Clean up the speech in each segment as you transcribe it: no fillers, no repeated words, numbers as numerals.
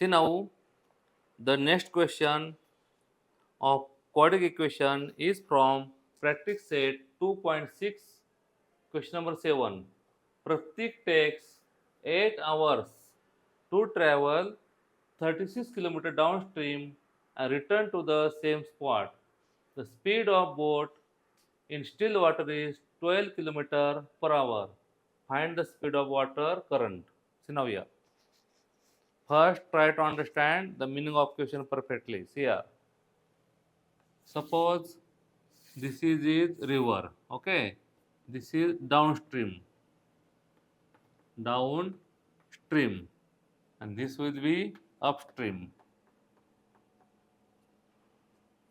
See now, the next question of quadratic equation is from practice set 2.6, question number 7. Pratik takes 8 hours to travel 36 km downstream and return to the same spot. The speed of boat in still water is 12 km per hour. Find the speed of water current. See now here. First, try to understand the meaning of question perfectly. See here. Suppose this is river. Okay. This is downstream. Downstream. And this will be upstream.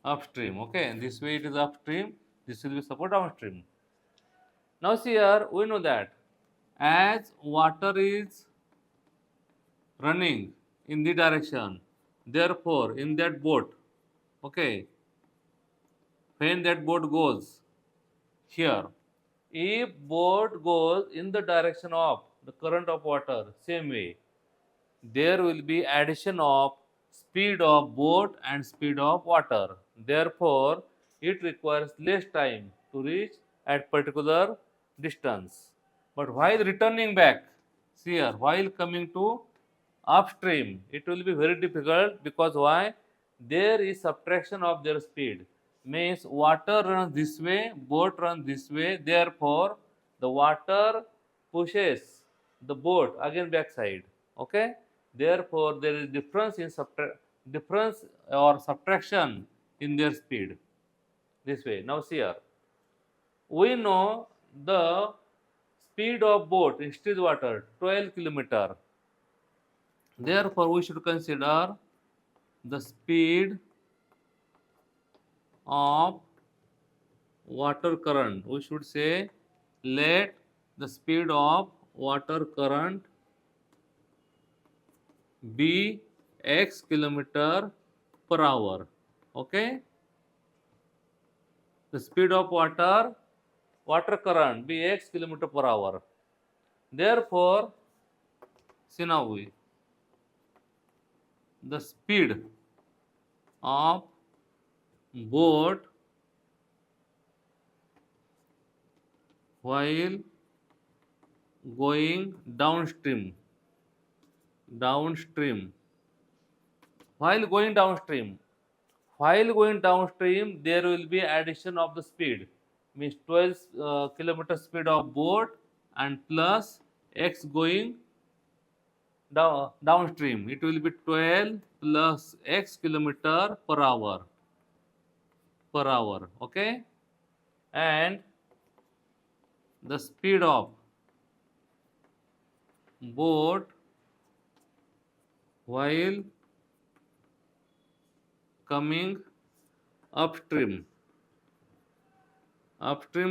Upstream. Okay. And this way it is upstream. This will be suppose downstream. Now see here, we know that as water is running in the direction, therefore in that boat, okay, when that boat goes here, if boat goes in the direction of the current of water, same way, there will be addition of speed of boat and speed of water. Therefore, it requires less time to reach at particular distance. But while returning back, see here, while coming to upstream, it will be very difficult because why? There is subtraction of their speed. Means water runs this way, boat runs this way. Therefore, the water pushes the boat again backside. Okay. Therefore, there is difference or subtraction in their speed. This way. Now see here. We know the speed of boat in still water 12 km. Therefore, we should consider the speed of water current. We should say let the speed of water current be x kilometer per hour. Okay. The speed of water current be x kilometer per hour. Therefore, see now the speed of boat while going downstream. While going downstream, there will be addition of the speed. Means 12 kilometer speed of boat and plus x going downstream. It will be 12 plus x kilometer per hour. Okay, and the speed of boat while coming upstream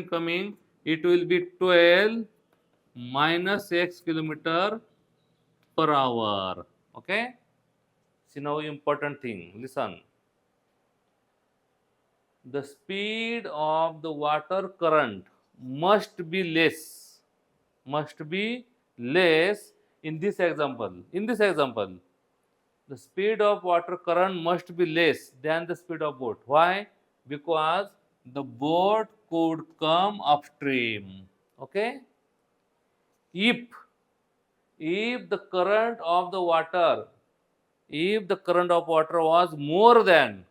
coming, it will be 12 minus x kilometer per hour. Okay. See now important thing. Listen. The speed of the water current must be less. In this example. The speed of water current must be less than the speed of boat. Why? Because the boat could come upstream. Okay. If the current of the water was more than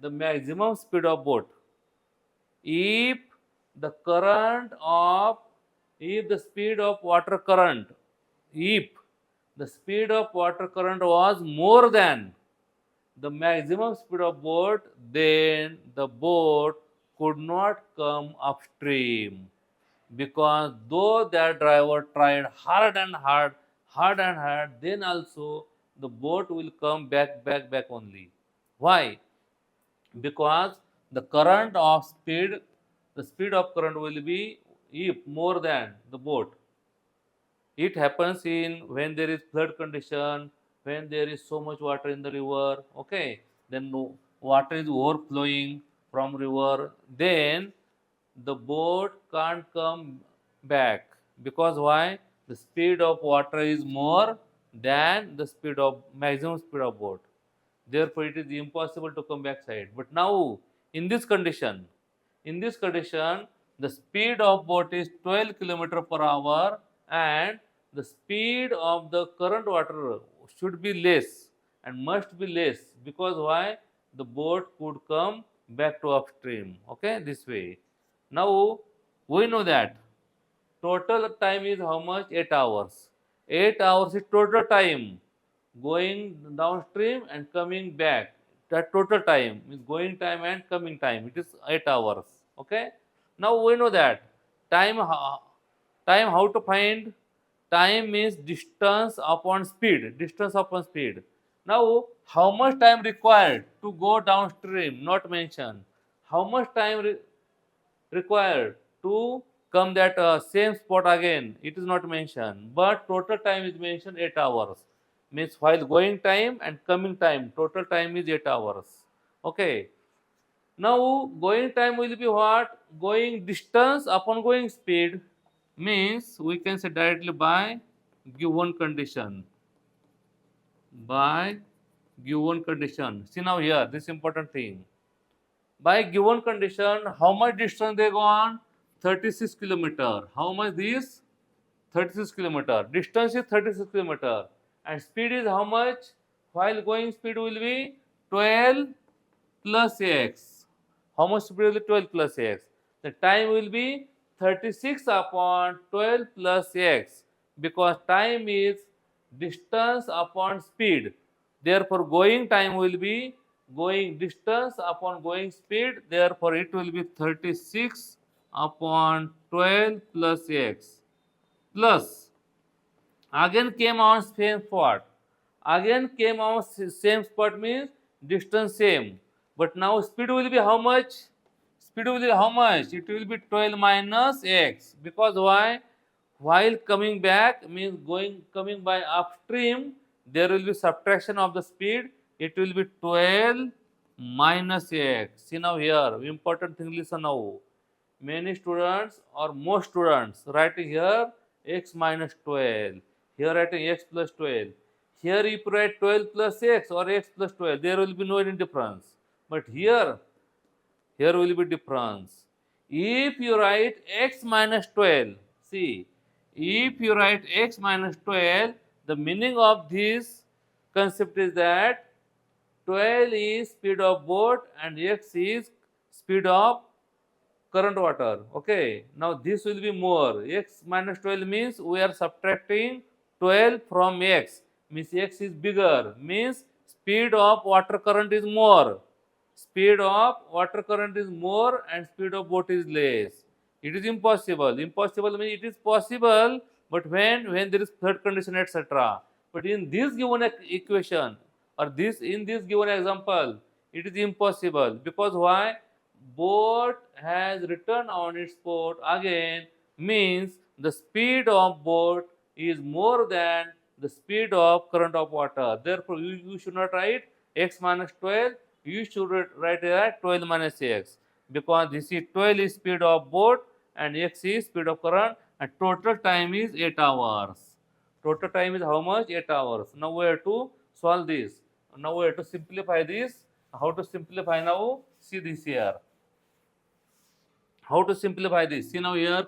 the maximum speed of boat, if the speed of water current was more than the maximum speed of boat, then the boat could not come upstream, because though that driver tried hard and hard, then also the boat will come back only. Why? Because the speed of current will be if more than the boat. It happens in when there is flood condition, when there is so much water in the river. Okay, then water is overflowing from river, then the boat can't come back. Because why? The speed of water is more than the speed of maximum speed of boat. Therefore, it is impossible to come backside. But now, in this condition, in this condition, the speed of boat is 12 kilometer per hour, and the speed of the current water should be less and must be less, because why? The boat could come back to upstream. Okay, this way. Now we know that total time is how much? 8 hours. 8 hours is total time going downstream and coming back. That total time is going time and coming time. It is 8 hours. Okay. Now we know that time. Time how to find? Time means distance upon speed. Distance upon speed. Now how much time required to go downstream? Not mentioned. How much time required to come that same spot again? It is not mentioned, but total time is mentioned 8 hours. Means while going time and coming time, total time is 8 hours. Okay. Now going time will be what? Going distance upon going speed, means we can say directly by given condition. By given condition. See now here, this important thing. By given condition, how much distance they go on? 36 kilometer. How much this? 36 kilometer. Distance is 36 kilometer. And speed is how much? While going speed will be 12 plus x. How much speed will be? 12 plus x. The time will be 36 upon 12 plus x, because time is distance upon speed. Therefore, going time will be going distance upon going speed. Therefore, it will be 36 upon 12 plus x, plus again came on same spot. Again came on same spot means distance same. But now speed will be how much? Speed will be how much? It will be 12 minus x. Because why? While coming back means going coming by upstream, there will be subtraction of the speed. It will be 12 minus x. See now here, important thing, listen now. Many students or most students writing here x minus 12. Here writing x plus 12. Here if you write 12 plus x or x plus 12, there will be no any difference. But here will be difference. If you write x minus 12, see, if you write x minus 12, the meaning of this concept is that 12 is speed of boat and x is speed of current water. Okay, now this will be more. X minus 12 means we are subtracting 12 from x, means x is bigger, means speed of water current is more. Speed of water current is more and speed of boat is less. It is impossible. Impossible means it is possible, but when there is third condition, etc. But in this given equation or this in this given example, it is impossible. Because why? Boat has returned on its port again, means the speed of boat is more than the speed of current of water. Therefore, you should not write x minus 12, you should write it as 12 minus x, because this is 12 is speed of boat and x is speed of current, and total time is 8 hours. Total time is how much? 8 hours. Now we have to solve this. Now we have to simplify this. How to simplify now? See this here. How to simplify this? See now here,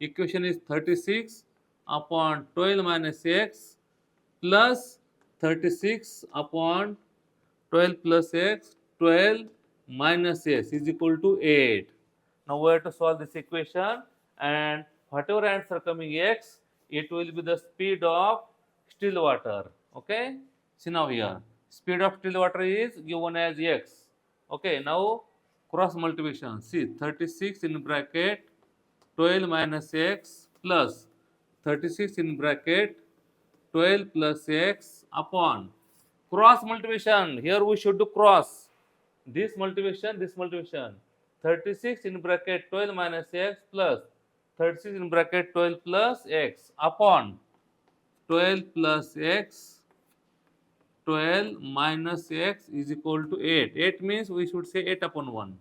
equation is 36 upon 12 minus x plus 36 upon 12 plus x, 12 minus x is equal to 8. Now we have to solve this equation, and whatever answer coming x, it will be the speed of still water. Okay. See now here, speed of still water is given as x. Okay. Now cross multiplication. See 36 in bracket 12 minus x plus 36 in bracket 12 plus x upon cross multiplication. Here we should do cross. This multiplication. 36 in bracket 12 minus x plus 36 in bracket 12 plus x upon 12 plus x, 12 minus x is equal to 8. 8 means we should say 8 upon 1.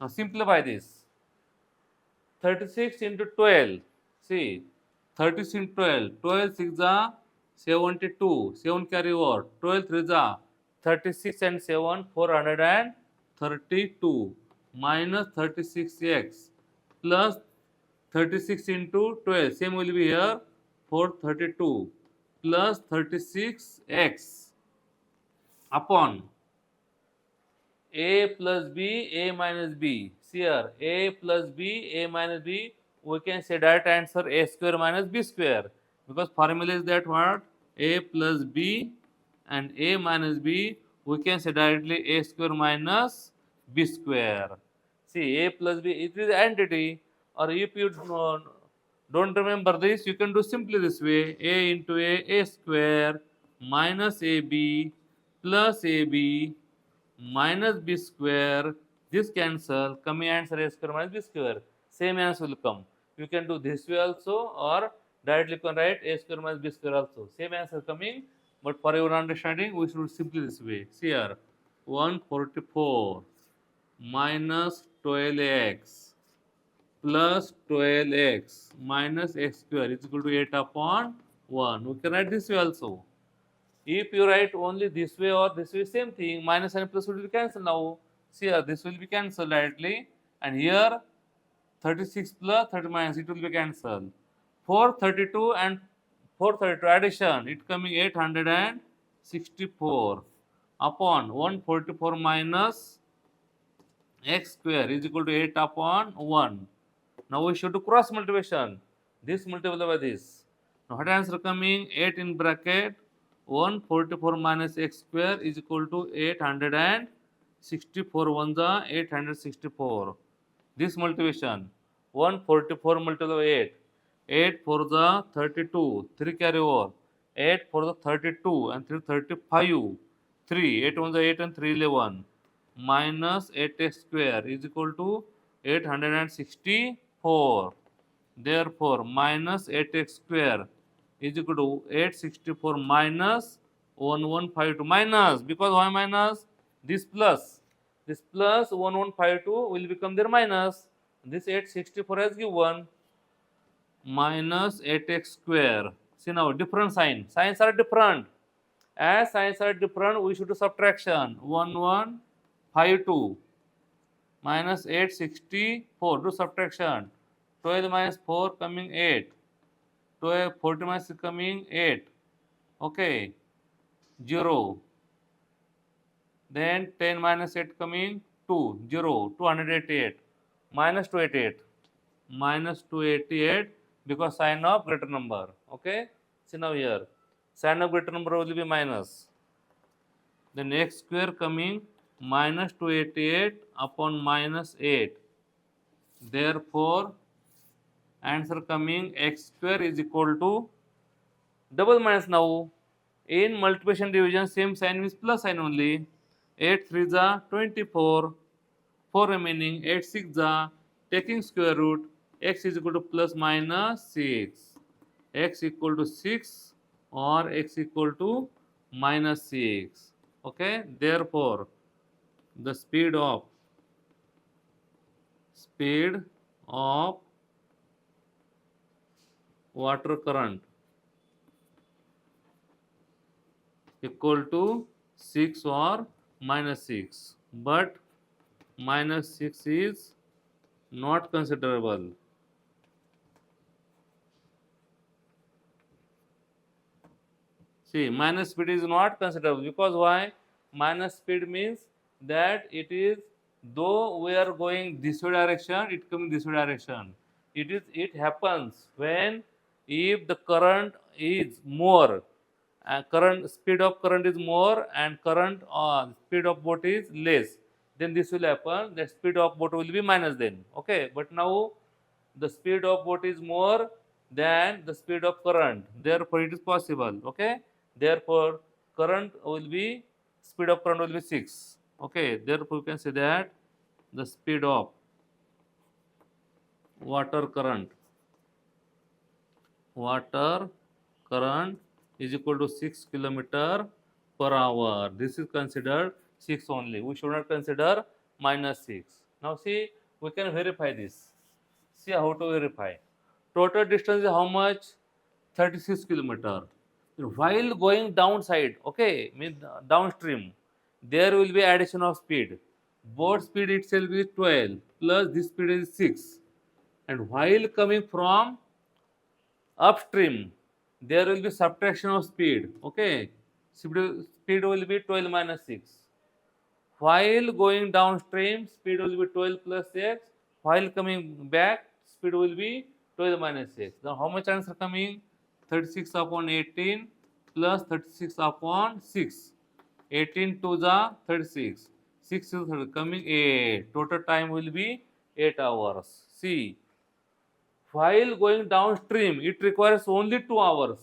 Now simplify this. 36 into 12. See, 36 into 12. 12 6 are 72. 7 carry over. 12 3 ja. 36 and 7, 432 minus 36x plus 36 into 12. Same will be here. 432 plus 36x upon a plus b, a minus b. See here, a plus b, a minus b. We can say that answer a square minus b square, because formula is that what? A plus b and a minus b. We can say directly a square minus b square. See, a plus b, it is entity. Or if you don't remember this, you can do simply this way: a into a square minus ab plus ab minus b square. This cancel, coming answer a square minus b square. Same answer will come. You can do this way also, or directly you can write a square minus b square also. Same answer coming, but for your understanding, we should simply this way. See here, 144 minus 12x plus 12x minus x square is equal to 8 upon 1. We can write this way also. If you write only this way or this way, same thing. Minus and plus will be cancelled now. See here, this will be cancelled directly. And here, 36 plus 30 minus, it will be cancelled. 432 and 432 addition, it coming 864 upon 144 minus x square is equal to 8 upon 1. Now we should do cross multiplication. This multiplied by this. Now what answer coming? 8 in bracket 144 minus x square is equal to 864. 1 the 864. This multiplication 144 multiplied by 8. 8 for the 32. 3 carry over. 8 for the 32 and 3 35. 3. 8 1 the 8 and 3 11 minus 8x square is equal to 864. Therefore, minus 8x square is equal to 864 minus 1152. Minus, because why minus? This plus 1152 will become their minus. This 864 has given minus 8x square. See now, different sign. Signs are different. As signs are different, we should do subtraction. 1152 minus 864. Do subtraction. 12 minus 4 coming 8. 12, 40 minus 6 coming 8. Okay. 0. Then 10 minus 8 coming 2. 0. 288. Minus 288. Minus 288 because sign of greater number. Okay. See now here. Sign of greater number will be minus. Then x square coming minus 288 upon minus 8. Therefore, answer coming x square is equal to double minus now. In multiplication division, same sign means plus sign only. 8 3 is 24. 4 remaining. 8 6 is taking square root. X is equal to plus minus 6. X equal to 6 or x equal to minus 6. Okay. Therefore, the speed of water current equal to 6 or minus 6, but minus 6 is not considerable. See, minus speed is not considerable because why? Minus speed means that it is, though we are going this way direction, it comes this way direction. It happens when if the current is more, current speed of current is more and current speed of boat is less, then this will happen. The speed of boat will be minus then. Okay, but now the speed of boat is more than the speed of current, therefore it is possible. Okay, therefore current will be, speed of current will be 6. Okay, therefore you can say that the speed of water current is equal to 6 kilometer per hour. This is considered 6 only. We should not consider minus 6. Now see, we can verify this. See how to verify. Total distance is how much? 36 kilometer. While going downside, okay, means downstream, there will be addition of speed. Boat speed itself is 12 plus this speed is 6. And while coming from upstream, there will be subtraction of speed. Okay, speed will be 12 minus 6. While going downstream, speed will be 12 plus x. While coming back, speed will be 12 minus x. Now, how much answer coming? 36 upon 18 plus 36 upon 6. 18 to the 36. 6 to 30, coming 8. Total time will be 8 hours. See, while going downstream, it requires only 2 hours.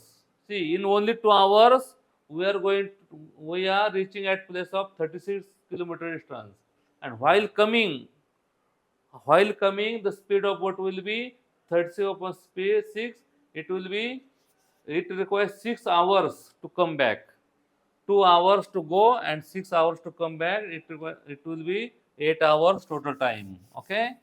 See, in only 2 hours, we are reaching at place of 36 kilometer distance. And while coming, the speed of boat will be 36 upon speed 6. It requires 6 hours to come back. 2 hours to go and 6 hours to come back. It will be 8 hours total time. Okay.